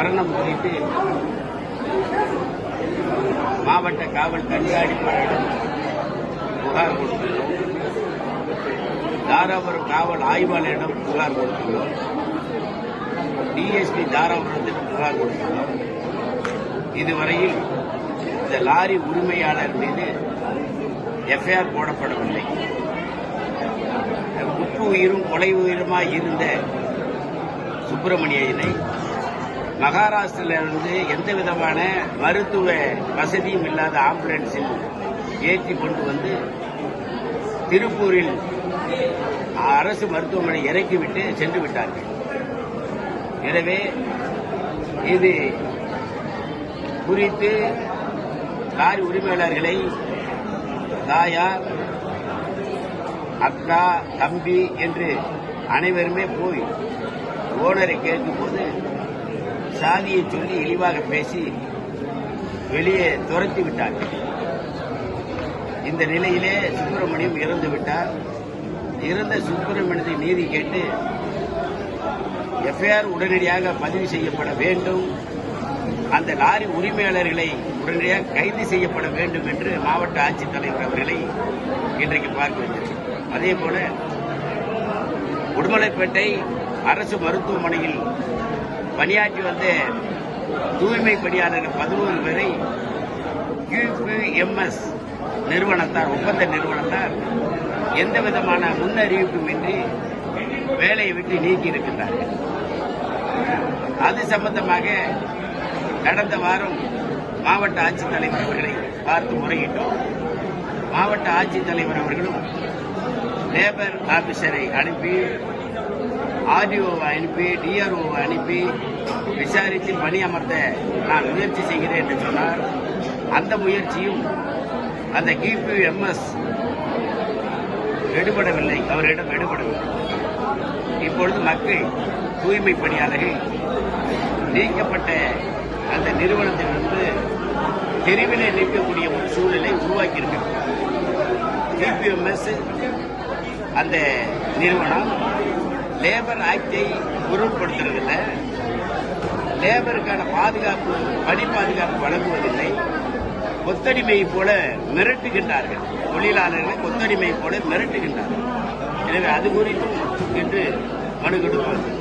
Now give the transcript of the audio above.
மரணம் குறித்து மாவட்ட காவல் கண்காணிப்பாளரிடம் புகார் கொடுத்துள்ளோம். தாராபுரம் காவல் ஆய்வாளரிடம் புகார் கொடுத்துள்ளோம். டிஎஸ்பி தாராபுரத்திடம் புகார் கொடுத்துள்ளோம். இதுவரையில் இந்த லாரி உரிமையாளர் மீது எஃப்ஐஆர் போடப்படவில்லை. உப்பு உயிரும் கொலை உயிருமாய் இருந்த சுப்பிரமணியனை மகாராஷ்டிரிலிருந்து எந்த விதமான மருத்துவ வசதியும் இல்லாத ஆம்புலன்ஸில் ஏற்றி கொண்டு வந்து திருப்பூரில் அரசு மருத்துவமனை இறக்கிவிட்டு சென்று விட்டார்கள். எனவே இது குறித்து லாரி உரிமையாளர்களை தாயார், அக்கா, தம்பி என்று அனைவருமே போய் ஓனரை கேட்கும்போது சாதியை சொல்லி இழிவாக பேசி வெளியே துரத்தி விட்டார்கள். இந்த நிலையிலே சுப்பிரமணியம் இறந்து விட்டார். இறந்த சுப்பிரமணியத்தை நீதி கேட்டு எஃப்ஐஆர் உடனடியாக பதிவு செய்யப்பட வேண்டும், அந்த லாரி உரிமையாளர்களை உடனடியாக கைது செய்யப்பட வேண்டும் என்று மாவட்ட ஆட்சித்தலைவர் அவர்களை இன்றைக்கு பார்க்க வைத்திருக்கிறார். அதேபோல உடுமலைப்பேட்டை அரசு மருத்துவமனையில் பணியாற்றி வந்த தூய்மை பணியாளர்கள் 11 பேரை QQMS நிறுவனத்தார், ஒப்பந்த நிறுவனத்தார் எந்த விதமான முன்னறிவிப்பும் இன்றி வேலையை விட்டு நீக்கி இருக்கின்றார்கள். அது சம்பந்தமாக கடந்த வாரம் மாவட்ட ஆட்சித்தலைவர் அவர்களை பார்த்து முறையிட்டோம். மாவட்ட ஆட்சித்தலைவர் அவர்களும் லேபர் ஆபீசரை அனுப்பி, ஆர்டிஓவை அனுப்பி, டிஆர்ஓவை அனுப்பி விசாரித்து பணியமர்த்த நான் முயற்சி செய்கிறேன் என்று சொன்னார். அந்த முயற்சியும் அந்த QQMS எடுபடவில்லை, அவரிடம் எடுபடவில்லை. இப்பொழுது மக்கள் தூய்மை பணியாளர்கள் நீக்கப்பட்ட அந்த நிறுவனத்திலிருந்து தெருவிலே நிற்கக்கூடிய ஒரு சூழலை உருவாக்கியிருக்கிறது. QQMS அந்த நிறுவனம் லேபர் ஆக்டை பொருட்படுத்துவதில்லை, லேபருக்கான பாதுகாப்பு, பணி பாதுகாப்பு வழங்குவதில்லை, கொத்தடிமையை போல மிரட்டுகின்றார்கள். தொழிலாளர்களை கொத்தடிமையை போல மிரட்டுகின்றார்கள். எனவே அது குறித்தும் இன்று மனு கொடுப்பார்கள்.